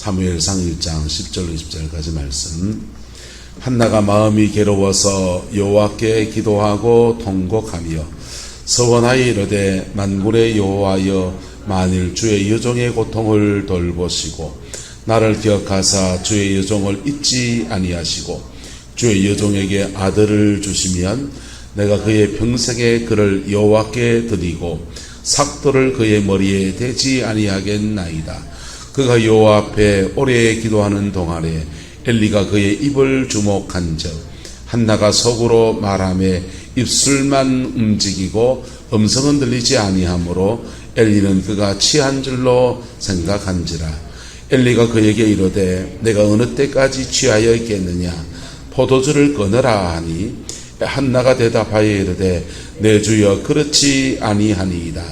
사무엘상 1장 10절 20절까지 말씀. 한나가 마음이 괴로워서 여호와께 기도하고 통곡하며 서원하여 이르되 만군의 여호와여 만일 주의 여종의 고통을 돌보시고 나를 기억하사 주의 여종을 잊지 아니하시고 주의 여종에게 아들을 주시면 내가 그의 평생에 그를 여호와께 드리고 삭도를 그의 머리에 대지 아니하겠나이다. 그가 여호와 앞에 오래 기도하는 동안에 엘리가 그의 입을 주목한즉 한나가 속으로 말하며 입술만 움직이고 음성은 들리지 아니하므로 엘리는 그가 취한 줄로 생각한지라. 엘리가 그에게 이르되 내가 어느 때까지 취하여 있겠느냐 포도주를 끊으라 하니 한나가 대답하여 이르되 내 주여 그렇지 아니하니이다.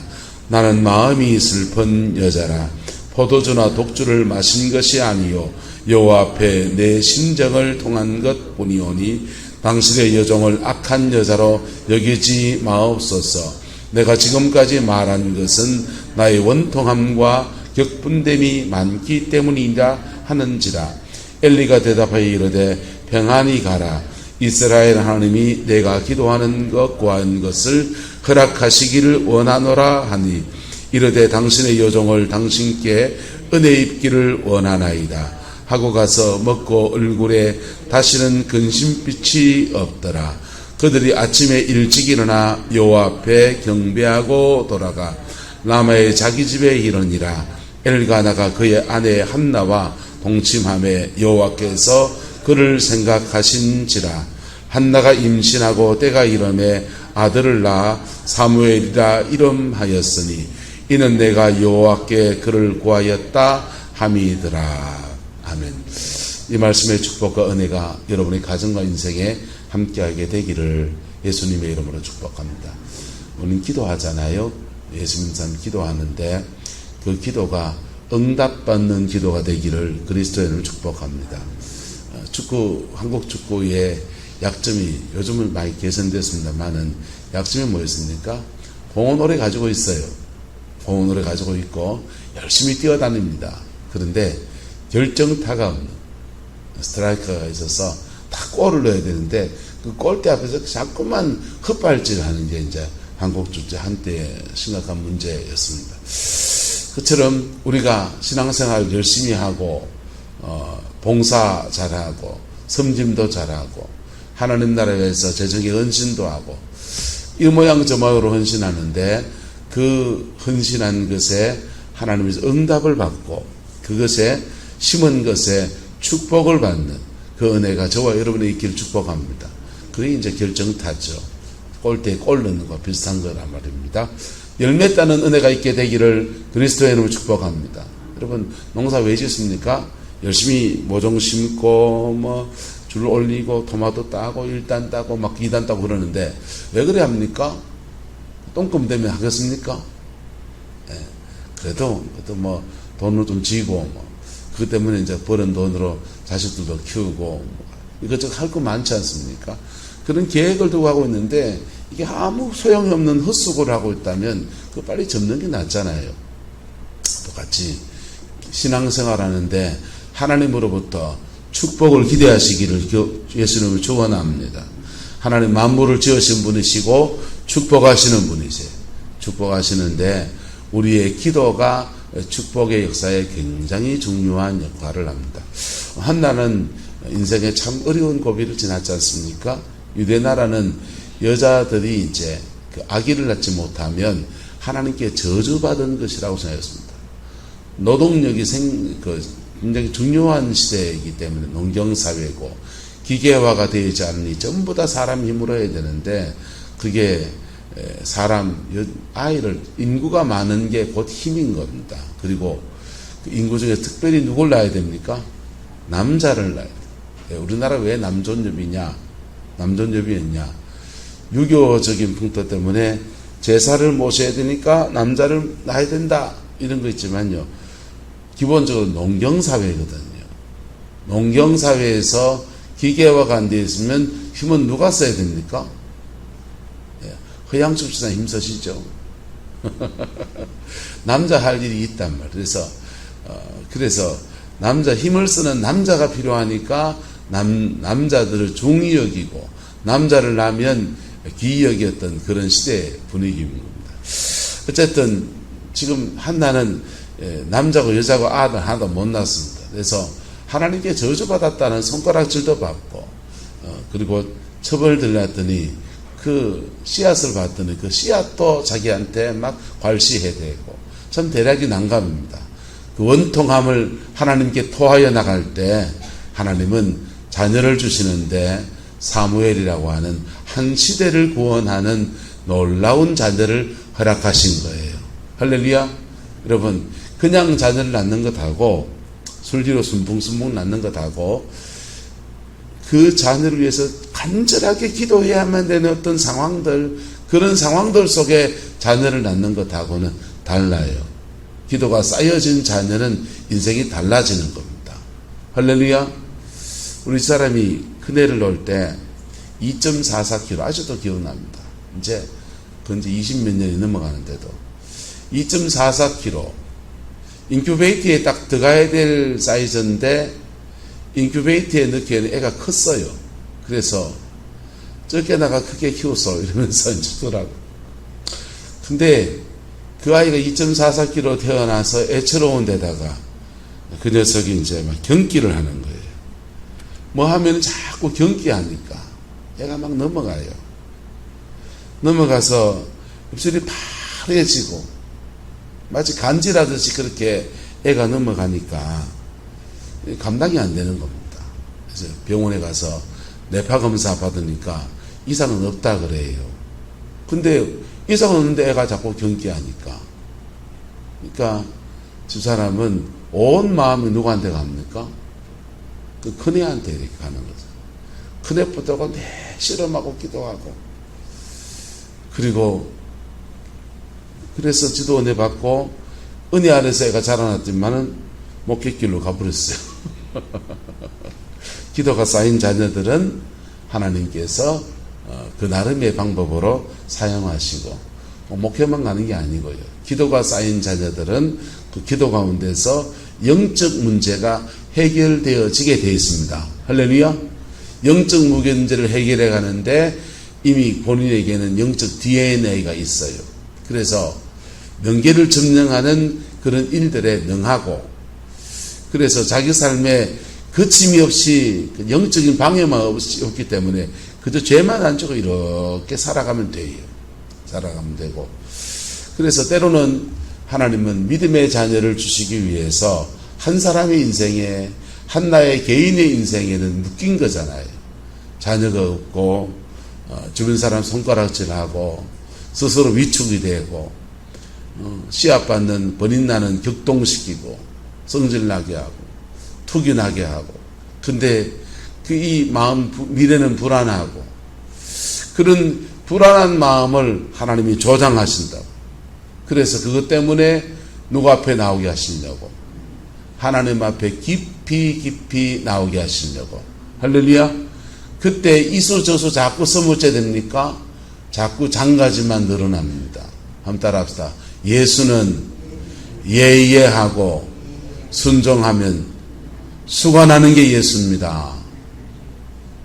나는 마음이 슬픈 여자라. 포도주나 독주를 마신 것이 아니요 여호와 앞에 내 심정을 통한 것뿐이오니 당신의 여종을 악한 여자로 여기지 마옵소서. 내가 지금까지 말한 것은 나의 원통함과 격분됨이 많기 때문이다 하는지라. 엘리가 대답하여 이르되 평안히 가라. 이스라엘 하나님이 내가 기도하는 것 구한 것을 허락하시기를 원하노라 하니 이르되 당신의 여종을 당신께 은혜 입기를 원하나이다 하고 가서 먹고 얼굴에 다시는 근심빛이 없더라. 그들이 아침에 일찍 일어나 여호와 앞에 경배하고 돌아가 라마의 자기 집에 이르니라. 엘가나가 그의 아내 한나와 동침하며 여호와께서 그를 생각하신지라. 한나가 임신하고 때가 이름에 아들을 낳아 사무엘이라 이름하였으니 이는 내가 여호와께 그를 구하였다 함이더라. 아멘. 이 말씀의 축복과 은혜가 여러분의 가정과 인생에 함께하게 되기를 예수님의 이름으로 축복합니다. 우리는 기도하잖아요. 예수 믿는 사람 기도하는데 그 기도가 응답받는 기도가 되기를 그리스도의 이름으로 축복합니다. 한국 축구의 약점이 요즘은 많이 개선됐습니다만은 약점이 뭐였습니까? 공은 오래 가지고 있어요. 공은 오래 가지고 있고 열심히 뛰어다닙니다. 그런데 결정타가 없는 스트라이커가 있어서 다 골을 넣어야 되는데 그 골대 앞에서 자꾸만 헛발질하는 게 이제 한국 축구 한때 심각한 문제였습니다. 그처럼 우리가 신앙생활 열심히 하고 봉사 잘하고 섬김도 잘하고 하나님 나라에 위해서 재정의 헌신도 하고 이 모양 저 모양으로 헌신하는데 그 헌신한 것에 하나님께서 응답을 받고 그것에 심은 것에 축복을 받는 그 은혜가 저와 여러분의 있기를 축복합니다. 그게 이제 결정타죠. 골대에 골 넣는 거 비슷한 거란 말입니다. 열매 따는 은혜가 있게 되기를 그리스도의 이름으로 축복합니다. 여러분 농사 왜 짓습니까? 열심히 모종 심고 줄 올리고 토마토 따고 1단 따고 막 2단 따고 그러는데 왜 그래 합니까? 똥금 되면 하겠습니까? 예. 그래도 돈을 좀 쥐고 그것 때문에 이제 버는 돈으로 자식들도 키우고 이것저것 할 거 많지 않습니까? 그런 계획을 두고 하고 있는데 이게 아무 소용이 없는 헛수고를 하고 있다면 그거 빨리 접는 게 낫잖아요. 똑같이 신앙생활 하는데 하나님으로부터 축복을 기대하시기를 예수님을 축원합니다. 하나님 만물을 지으신 분이시고 축복하시는 분이세요. 축복하시는데 우리의 기도가 축복의 역사에 굉장히 중요한 역할을 합니다. 한나는 인생에 참 어려운 고비를 지났지 않습니까? 유대나라는 여자들이 이제 그 아기를 낳지 못하면 하나님께 저주받은 것이라고 생각했습니다. 노동력이 굉장히 중요한 시대이기 때문에 농경사회고 기계화가 되지 않으니 전부 다 사람 힘으로 해야 되는데 그게 아이를 인구가 많은 게 곧 힘인 겁니다. 그리고 그 인구 중에 특별히 누굴 낳아야 됩니까? 남자를 낳아야 돼요. 우리나라 왜 남존여비였냐? 유교적인 풍토 때문에 제사를 모셔야 되니까 남자를 낳아야 된다 이런 거 있지만요. 기본적으로 농경사회거든요. 농경사회에서 기계화가 안 되어 있으면 힘은 누가 써야 됩니까? 허양축지사 힘쓰시죠. 남자 할 일이 있단 말이에요. 그래서 남자 힘을 쓰는 남자가 필요하니까 남자들을 중히 여기고 남자를 낳으면 귀히 여겼던 그런 시대의 분위기입니다. 어쨌든 지금 한나는 남자고 여자고 아들 하나도 못 낳습니다. 그래서 하나님께 저주받았다는 손가락질도 받고 그리고 처벌 들렸더니 그 씨앗을 봤더니 그 씨앗도 자기한테 막 괄시해대고 참 대략이 난감합니다. 그 원통함을 하나님께 토하여 나갈 때 하나님은 자녀를 주시는데 사무엘이라고 하는 한 시대를 구원하는 놀라운 자녀를 허락하신 거예요. 할렐루야. 여러분, 그냥 자녀를 낳는 것하고 술지로 순풍순풍 낳는 것하고 그 자녀를 위해서 간절하게 기도해야만 되는 어떤 상황들, 그런 상황들 속에 자녀를 낳는 것하고는 달라요. 기도가 쌓여진 자녀는 인생이 달라지는 겁니다. 할렐루야. 우리 사람이 큰애를 놓을 때 2.44kg 아직도 기억납니다. 이제 그런지 20몇 년이 넘어가는데도 2.44kg 인큐베이터에 딱 들어가야 될 사이즈인데 인큐베이터에 넣기에는 애가 컸어요. 그래서 쫓겨나가 크게 키웠어 이러면서 주더라고. 근데 그 아이가 2.44kg 태어나서 애처로운 데다가 그 녀석이 이제 막 경기를 하는 거예요. 뭐 하면 자꾸 경기하니까 애가 막 넘어가요. 넘어가서 입술이 파래지고 마치 간질하듯이 그렇게 애가 넘어가니까 감당이 안 되는 겁니다. 그래서 병원에 가서 뇌파 검사 받으니까 이상은 없다 그래요. 근데 이상은 없는데 애가 자꾸 경기하니까. 그러니까 두 사람은 온 마음이 누구한테 갑니까? 그 큰애한테 이렇게 가는 거죠. 큰애 붙들고 내 실험하고 기도하고. 그리고 그래서 지도 은혜 받고 은혜 아래서 애가 자라났지만은 목객길로 가버렸어요. 기도가 쌓인 자녀들은 하나님께서 그 나름의 방법으로 사용하시고 목회만 가는 게 아니고요. 기도가 쌓인 자녀들은 그 기도 가운데서 영적 문제가 해결되어지게 되어 있습니다. 할렐루야. 영적 문제를 해결해 가는데 이미 본인에게는 영적 DNA가 있어요. 그래서 명계를 점령하는 그런 일들에 능하고, 그래서 자기 삶에 거침이 없이 영적인 방해만 없기 때문에 그저 죄만 안 지고 이렇게 살아가면 돼요. 살아가면 되고. 그래서 때로는 하나님은 믿음의 자녀를 주시기 위해서 한 사람의 인생에, 한나의 개인의 인생에는 묶인 거잖아요. 자녀가 없고 주변 사람 손가락질하고 스스로 위축이 되고 씨앗받는 버린나는 격동시키고 성질나게 하고 투기나게 하고. 근데 그 이 마음 미래는 불안하고 그런 불안한 마음을 하나님이 조장하신다고. 그래서 그것 때문에 누구 앞에 나오게 하시려고, 하나님 앞에 깊이 나오게 하시려고. 할렐루야. 그때 이수저수 자꾸 써묻게 됩니까? 자꾸 장가지만 늘어납니다. 한번 따라합시다. 예수는 예예하고 순종하면 수가 나는 게 예수입니다.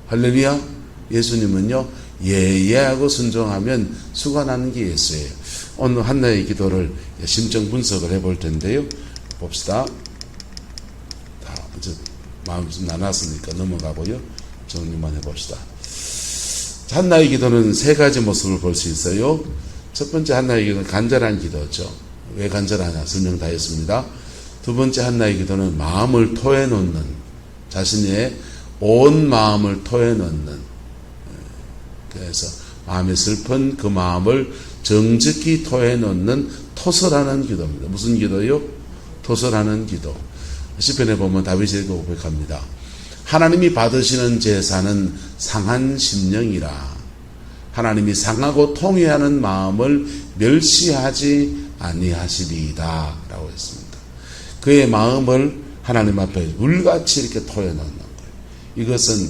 할렐루야. 예수님은요, 예예하고 순종하면 수가 나는 게 예수예요. 오늘 한나의 기도를 심정 분석을 해볼 텐데요. 봅시다. 다 이제 마음 좀 나눴으니까 넘어가고요. 정리만 해봅시다. 한나의 기도는 세 가지 모습을 볼 수 있어요. 첫 번째 한나의 기도는 간절한 기도죠. 왜 간절하냐 설명 다 했습니다. 두 번째 한나의 기도는 마음을 토해놓는, 자신의 온 마음을 토해놓는, 그래서 마음의 슬픈 그 마음을 정직히 토해놓는 토설하는 기도입니다. 무슨 기도요? 토설하는 기도. 시편에 보면 다윗이 이렇게 고백합니다. 하나님이 받으시는 제사는 상한 심령이라. 하나님이 상하고 통회하는 마음을 멸시하지 아니하시리이다 라고 했습니다. 그의 마음을 하나님 앞에 물같이 이렇게 토해놓는 거예요. 이것은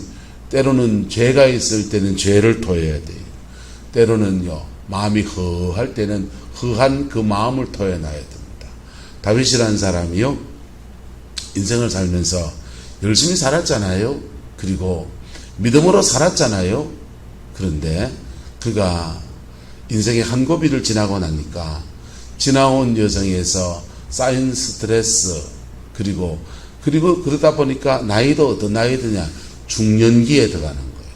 때로는 죄가 있을 때는 죄를 토해야 돼요. 때로는요, 마음이 허할 때는 허한 그 마음을 토해놔야 됩니다. 다윗이라는 사람이요, 인생을 살면서 열심히 살았잖아요. 그리고 믿음으로 살았잖아요. 그런데 그가 인생의 한 고비를 지나고 나니까 지나온 여정에서 쌓인 스트레스 그리고 그러다 보니까 나이도 어떤 나이 드냐? 중년기에 들어가는 거예요.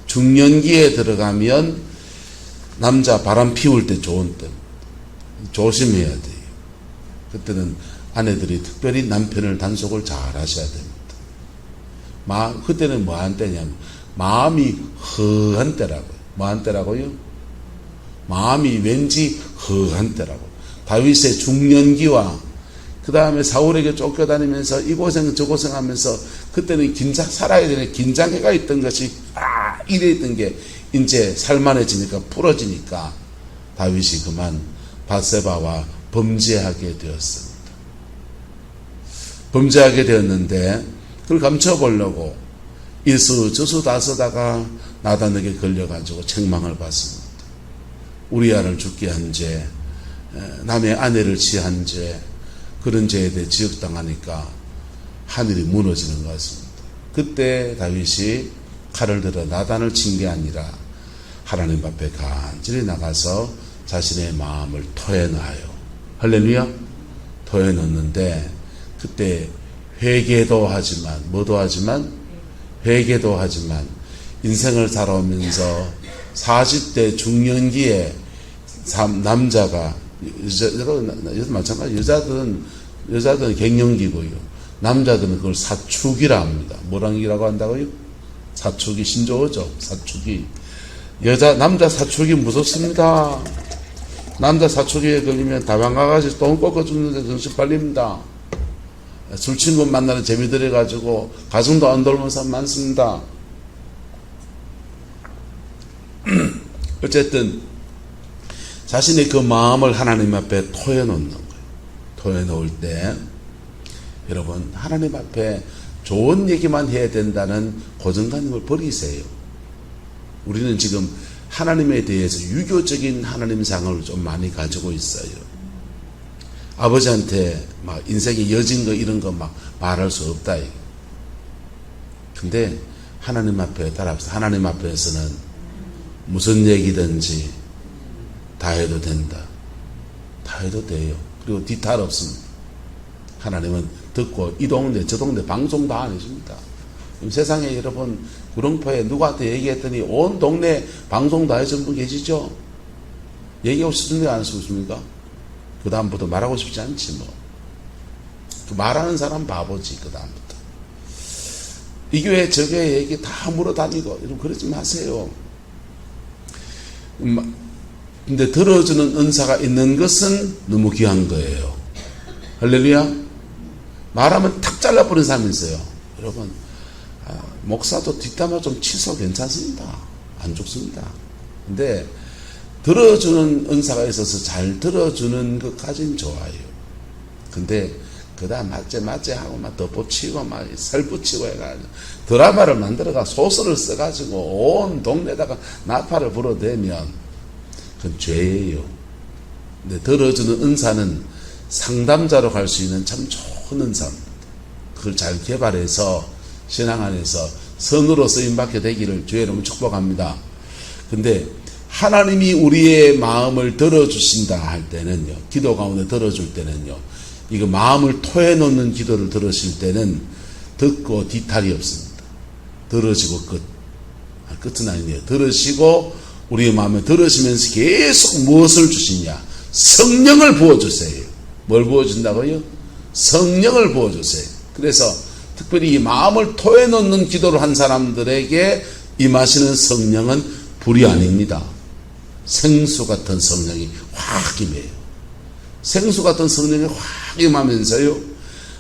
중년기에 들어가면 남자 바람 피울 때 좋은 때 조심해야 돼요. 그때는 아내들이 특별히 남편을 단속을 잘 하셔야 됩니다. 그때는 뭐한 때냐면 마음이 허한 때라고요. 뭐한 때라고요? 마음이 왠지 허한 때라고. 다윗의 중년기와 그 다음에 사울에게 쫓겨다니면서 이 고생 저 고생하면서 그때는 살아야 되는 긴장해가 있던 것이 이래 있던 게 이제 살만해지니까 풀어지니까 다윗이 그만 밧세바와 범죄하게 되었습니다. 범죄하게 되었는데 그걸 감춰보려고 이수 저수 다 쓰다가 나단에게 걸려가지고 책망을 받습니다. 우리아를 죽게 한 죄, 남의 아내를 취한 죄, 그런 죄에 대해 지적당하니까 하늘이 무너지는 것 같습니다. 그때 다윗이 칼을 들어 나단을 친 게 아니라 하나님 앞에 간절히 나가서 자신의 마음을 토해놔요. 할렐루야? 토해놓는데 그때 회개도 하지만 회개도 하지만 인생을 살아오면서 40대 중년기에 남자가 마찬가지 여자들은 갱년기고요. 남자들은 그걸 사축이라 합니다. 뭐라고 한다고요? 사축이 신조어죠. 사축이. 남자 사축이 무섭습니다. 남자 사축에 걸리면 다방 가가지고 똥 꺾어 죽는데 정신 빨립니다. 술 친구 만나는 재미 들어가지고 가슴도 안 돌면 사람 많습니다. 어쨌든 자신의 그 마음을 하나님 앞에 토해놓는 거예요. 토해놓을 때 여러분 하나님 앞에 좋은 얘기만 해야 된다는 고정관념을 버리세요. 우리는 지금 하나님에 대해서 유교적인 하나님상을 좀 많이 가지고 있어요. 아버지한테 막 인생에 여진 거 이런 거 막 말할 수 없다. 근데 하나님 앞에 따라서 하나님 앞에서는 무슨 얘기든지 다 해도 된다. 다 해도 돼요. 그리고 뒤탈 없습니다. 하나님은 듣고 이 동네 저 동네 방송 다 안 해줍니다. 세상에 여러분 구릉포에 누구한테 얘기했더니 온 동네 방송 다 해준 분 계시죠? 얘기하고 싶은데 안 하시고 있습니까? 그 다음부터 말하고 싶지 않지 뭐. 그 말하는 사람 바보지 그 다음부터. 이 교회 저 교회 얘기 다 물어다니고 이런 그러지 마세요. 근데 들어주는 은사가 있는 것은 너무 귀한 거예요. 할렐루야. 말하면 탁 잘라버린 사람이 있어요. 여러분 목사도 뒷담화 좀 치서 괜찮습니다. 안 죽습니다. 근데 들어주는 은사가 있어서 잘 들어주는 것까지는 좋아요. 근데 그 다음 맞제 하고 막 덧붙이고 막 살붙이고 해가지고 드라마를 만들어가 소설을 써가지고 온 동네에다가 나팔을 불어대면 그건 죄예요. 근데 들어주는 은사는 상담자로 갈 수 있는 참 좋은 은사입니다. 그걸 잘 개발해서 신앙 안에서 선으로 쓰임받게 되기를 주의 이름으로 축복합니다. 근데 하나님이 우리의 마음을 들어주신다 할 때는요, 기도 가운데 들어줄 때는요, 이거 마음을 토해놓는 기도를 들으실 때는 듣고 뒤탈이 없습니다. 들으시고 끝은 아니네요. 들으시고 우리의 마음에 들으시면서 계속 무엇을 주시냐? 성령을 부어주세요. 뭘 부어준다고요? 성령을 부어주세요. 그래서 특별히 이 마음을 토해놓는 기도를 한 사람들에게 임하시는 성령은 불이 아닙니다. 생수 같은 성령이 확 임해요. 생수 같은 성령이 확 임하면서요,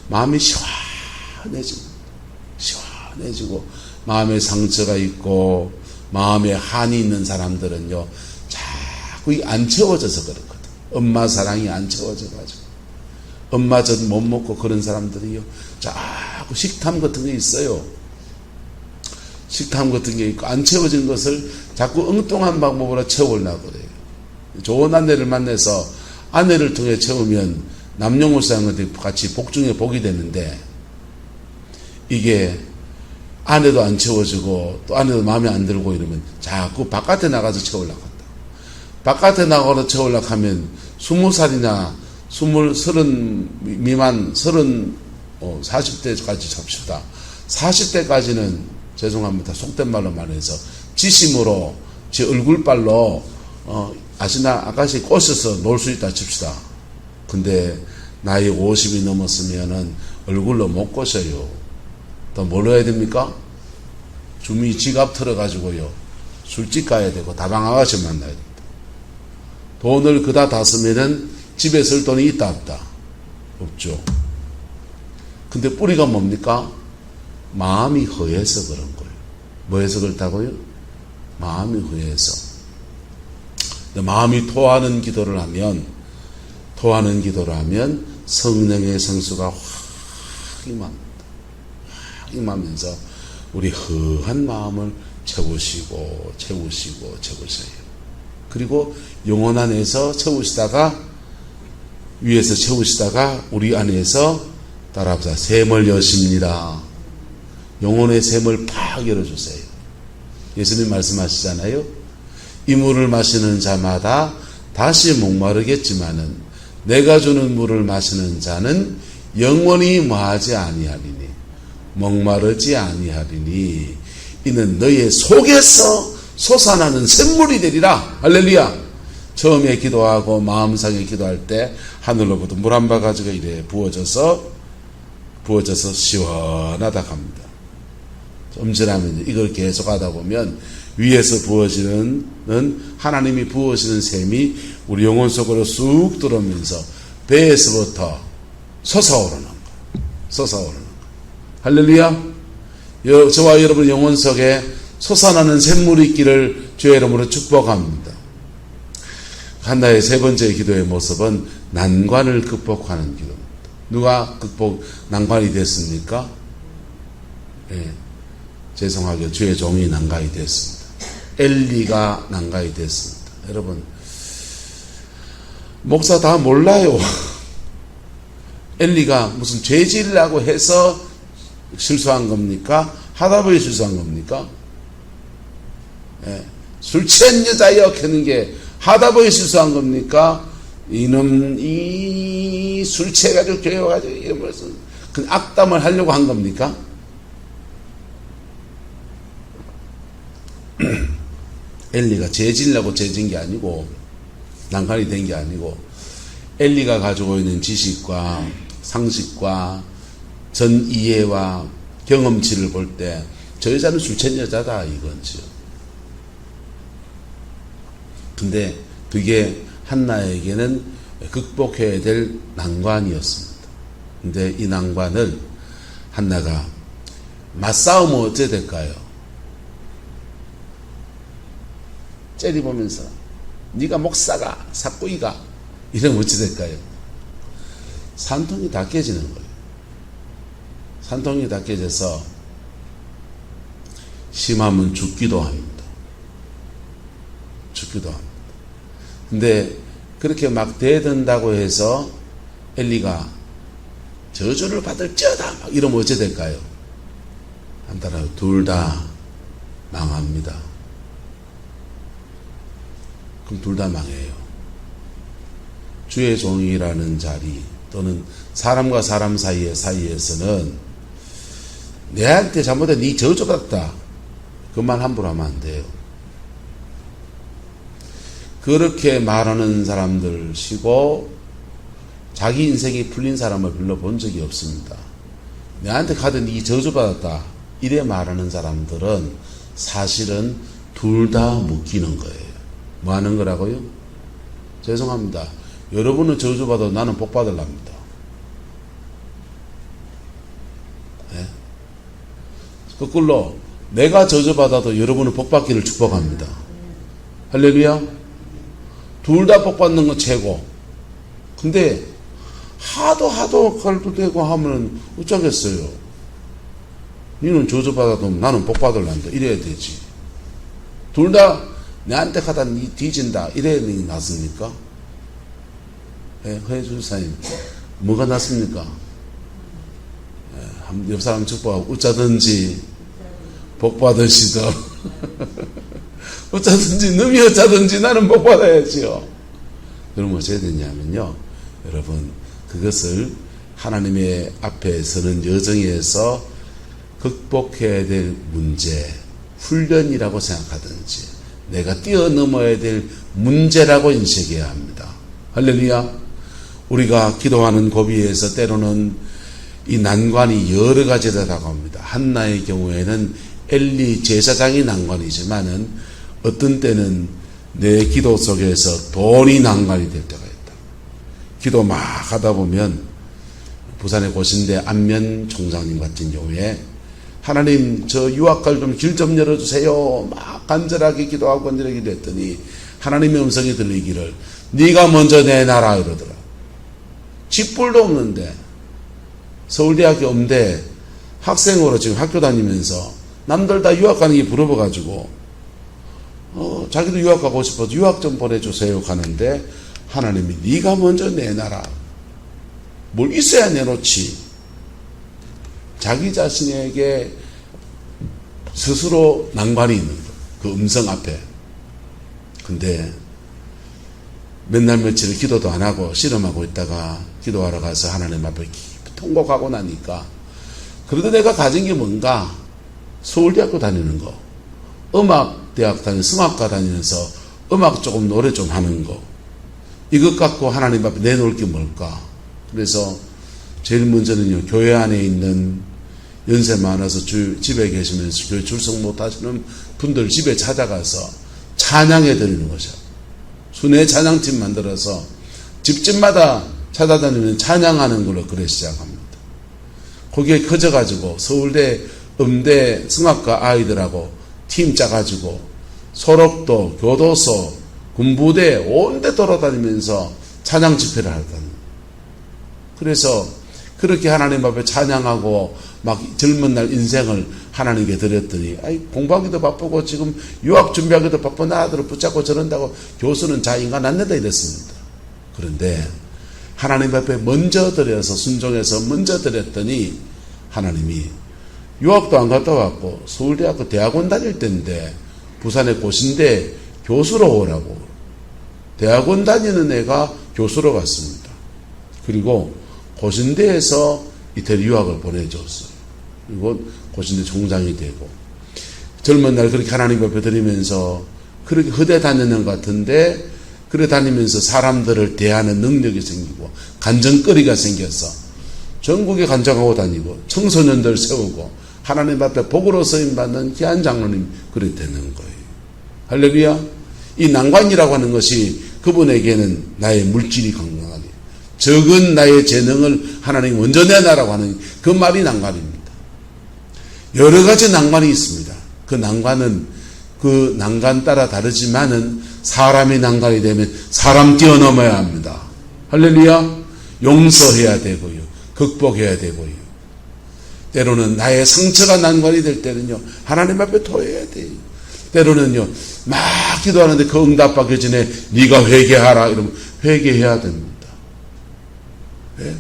마음이 시원해지고 마음에 상처가 있고 마음에 한이 있는 사람들은요 자꾸 안 채워져서 그렇거든. 엄마 사랑이 안 채워져가지고 엄마 젖 못 먹고 그런 사람들이요 자꾸 식탐 같은 게 있어요. 식탐 같은 게 있고 안 채워진 것을 자꾸 엉뚱한 방법으로 채우려고 그래요. 좋은 아내를 만나서 아내를 통해 채우면 남녀노소한테 같이 복중에 복이 되는데 이게 안에도 안 채워지고 또 안에도 마음에 안 들고 이러면 자꾸 바깥에 나가서 채우려고 한다. 바깥에 나가서 채우려고 하면 20살이나 30 미만 40대까지 잡시다. 40대까지는 죄송합니다. 속된 말로 말해서 지심으로 제 얼굴빨로 아시나 아가씨 꼬셔서 놀 수 있다 칩시다. 근데 나이 50이 넘었으면은 얼굴로 못 꼬셔요. 또 뭘로 해야 됩니까? 주미 지갑 털어가지고요. 술집 가야 되고 다방 아가씨 만나야 됩니다. 돈을 그다 다 쓰면은 집에 쓸 돈이 있다 없다? 없죠. 근데 뿌리가 뭡니까? 마음이 허해서 그런 거예요. 뭐해서 그렇다고요? 마음이 허해서. 마음이 토하는 기도를 하면 성령의 성수가 확 임합니다. 확 임하면서 우리 허한 마음을 채우시고 채우셔요. 그리고 영혼 안에서 채우시다가 위에서 채우시다가 우리 안에서 따라합시다. 샘을 여십니다. 영혼의 샘을 팍 열어주세요. 예수님 말씀하시잖아요. 이 물을 마시는 자마다 다시 목마르겠지만은 내가 주는 물을 마시는 자는 영원히 뭐하지 아니하리니 목마르지 아니하리니 이는 너의 속에서 솟아나는 샘물이 되리라. 할렐루야. 처음에 기도하고 마음상에 기도할 때 하늘로부터 물 한 바가지가 이래 부어져서 시원하다 합니다. 엄지라면 이걸 계속 하다 보면 위에서 부어지는 하나님이 부어지는 샘이 우리 영혼 속으로 쑥 들어오면서 배에서부터 솟아오르는 거예요. 할렐루야. 저와 여러분 영혼 속에 솟아나는 샘물이 있기를 주의 이름으로 축복합니다. 한나의 세 번째 기도의 모습은 난관을 극복하는 기도입니다. 누가 난관이 됐습니까? 예, 죄송하게 주의 종이 난관이 됐습니다. 엘리가 난관이 됐습니다. 여러분 목사 다 몰라요. 엘리가 무슨 죄 지으려고 해서 실수한 겁니까? 하다 보니 실수한 겁니까? 예, 술 취한 여자여 하는 게 하다 보니 실수한 겁니까? 이놈 이 술 취해가지고 교회 와가지고 이러면서 그 악담을 하려고 한 겁니까? 엘리가 죄 지으려고 죄 지은 게 아니고 난관이 된 게 아니고 엘리가 가지고 있는 지식과 상식과 전 이해와 경험치를 볼 때 저 여자는 술 취한 여자다 이건지요. 근데 그게 한나에게는 극복해야 될 난관이었습니다. 근데 이 난관을 한나가 맞싸우면 어째 될까요? 째려보면서 네가 목사가 사꾸이가 이러면 어찌 될까요? 산통이 다 깨지는 거예요. 산통이 다 깨져서 심하면 죽기도 합니다. 근데 그렇게 막 대든다고 해서 엘리가 저주를 받을지어다 막 이러면 어찌 될까요? 한따라 둘 다 망합니다. 그럼 둘 다 망해요. 주의 종이라는 자리 또는 사람과 사람 사이에서는 내한테 잘못해 네 저주받았다 그 말 함부로 하면 안 돼요. 그렇게 말하는 사람들 시고 자기 인생이 풀린 사람을 별로 본 적이 없습니다. 내한테 가든 네 저주받았다 이래 말하는 사람들은 사실은 둘 다 묶이는 거예요. 뭐 하는 거라고요? 죄송합니다. 여러분은 저주받아도 나는 복받으랍니다. 네? 거꾸로 내가 저주받아도 여러분은 복받기를 축복합니다. 할렐루야. 둘 다 복받는 건 최고. 근데 하도 갈도 되고 하면 어쩌겠어요. 너는 저주받아도 나는 복받을란다 이래야 되지. 둘 다 내한테 가다 니 뒤진다 이래야 낫습니까? 예, 허예주사님 뭐가 낫습니까? 예, 옆 사람 축복하고 어쩌든지 복 받으시더. 어쩌든지 너이 어쩌든지 나는 복 받아야지요. 그럼 어찌해야 되냐면요, 여러분, 그것을 하나님의 앞에 서는 여정에서 극복해야 될 문제, 훈련이라고 생각하든지 내가 뛰어넘어야 될 문제라고 인식해야 합니다. 할렐루야. 우리가 기도하는 고비에서 때로는 이 난관이 여러 가지로 다가옵니다. 한나의 경우에는 엘리 제사장이 난관이지만은 어떤 때는 내 기도 속에서 돈이 난관이 될 때가 있다. 기도 막 하다 보면 부산에 고신대 안면 총장님 같은 경우에 하나님 저 유학갈 좀 길 좀 열어주세요. 막 간절하게 기도하고 간절하게 기도했더니 하나님의 음성이 들리기를 네가 먼저 내놔라 이러더라. 집불도 없는데 서울대학교 음대 학생으로 지금 학교 다니면서 남들 다 유학 가는 게 부러워가지고 자기도 유학 가고 싶어서 유학 좀 보내주세요 가는데 하나님이 네가 먼저 내놔라. 뭘 있어야 내놓지. 자기 자신에게 스스로 난관이 있는 거예요. 그 음성 앞에. 근데 몇 날 며칠 기도도 안 하고 씨름하고 있다가 기도하러 가서 하나님 앞에 통곡하고 나니까 그래도 내가 가진 게 뭔가 서울대학교 다니는 거, 음악대학 다니는 성악과 다니면서 음악 조금 노래 좀 하는 거, 이것 갖고 하나님 앞에 내놓을 게 뭘까. 그래서 제일 먼저는요, 교회 안에 있는 연세 많아서 집에 계시면서 교회 출석 못 하시는 분들 집에 찾아가서 찬양해 드리는 것이요. 순회 찬양팀 만들어서 집집마다 찾아다니면 찬양하는 걸로 그래 시작합니다. 거기에 커져가지고 서울대 음대 성악과 아이들하고 팀 짜가지고 소록도 교도소 군부대 온데 돌아다니면서 찬양 집회를 하다니. 그래서 그렇게 하나님 앞에 찬양하고 막 젊은 날 인생을 하나님께 드렸더니 공부하기도 바쁘고 지금 유학 준비하기도 바쁜 아들을 붙잡고 저런다고 교수는 자인간 안 된다 이랬습니다. 그런데 하나님 앞에 먼저 드려서 순종해서 먼저 드렸더니 하나님이 유학도 안 갔다 왔고 서울대학교 대학원 다닐 때인데 부산의 고신대 교수로 오라고. 대학원 다니는 애가 교수로 갔습니다. 그리고 고신대에서 이태리 유학을 보내줬어요. 그리고 고신대 총장이 되고 젊은 날 그렇게 하나님 앞에 드리면서 그렇게 허대 다니는 것 같은데 그래 다니면서 사람들을 대하는 능력이 생기고 간정거리가 생겨서 전국에 간정하고 다니고 청소년들 세우고 하나님 앞에 복으로 쓰임받는 귀한 장로님 그래 되는 거예요. 할렐루야. 이 난관이라고 하는 것이 그분에게는 나의 물질이 건강하니 적은 나의 재능을 하나님 먼저 내놔라고 하는 그 말이 난관입니다. 여러 가지 난관이 있습니다. 그 난관은 그 난관 따라 다르지만은 사람이 난관이 되면 사람 뛰어넘어야 합니다. 할렐루야. 용서해야 되고요. 극복해야 되고요. 때로는 나의 상처가 난관이 될 때는요, 하나님 앞에 토해야 돼요. 때로는요, 막 기도하는데 그 응답받기 전에 네가 회개하라 이러면 회개해야 됩니다. 네?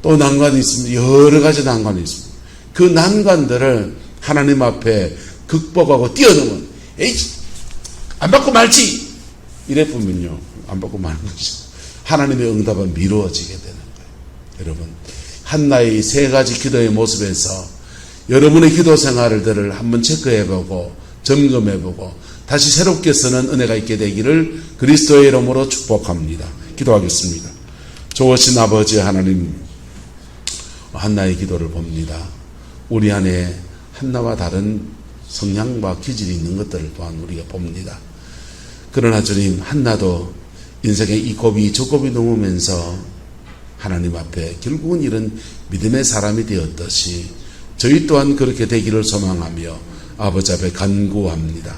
또 난관이 있습니다. 여러 가지 난관이 있습니다. 그 난관들을 하나님 앞에 극복하고 뛰어넘은 에이 안 받고 말지 이래 보면요 안 받고 마는 것이 하나님의 응답은 미루어지게 되는 거예요. 여러분 한나의 세 가지 기도의 모습에서 여러분의 기도 생활들을 한번 체크해보고 점검해보고 다시 새롭게 쓰는 은혜가 있게 되기를 그리스도의 이름으로 축복합니다. 기도하겠습니다. 좋으신 아버지 하나님, 한나의 기도를 봅니다. 우리 안에 한나와 다른 성향과 기질이 있는 것들을 또한 우리가 봅니다. 그러나 주님, 한나도 인생의 이 고비 저 고비 넘으면서 하나님 앞에 결국은 이런 믿음의 사람이 되었듯이 저희 또한 그렇게 되기를 소망하며 아버지 앞에 간구합니다.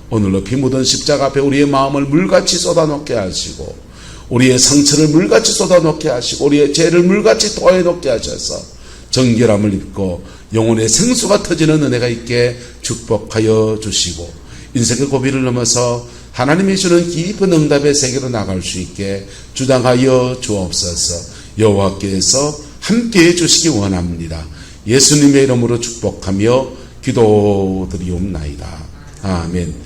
오늘로 피 묻은 십자가 앞에 우리의 마음을 물같이 쏟아놓게 하시고 우리의 상처를 물같이 쏟아놓게 하시고 우리의 죄를 물같이 토해놓게 하셔서 정결함을 입고 영혼의 생수가 터지는 은혜가 있게 축복하여 주시고 인생의 고비를 넘어서 하나님이 주는 깊은 응답의 세계로 나갈 수 있게 주장하여 주옵소서. 여호와께서 함께해 주시기 원합니다. 예수님의 이름으로 축복하며 기도드리옵나이다. 아멘.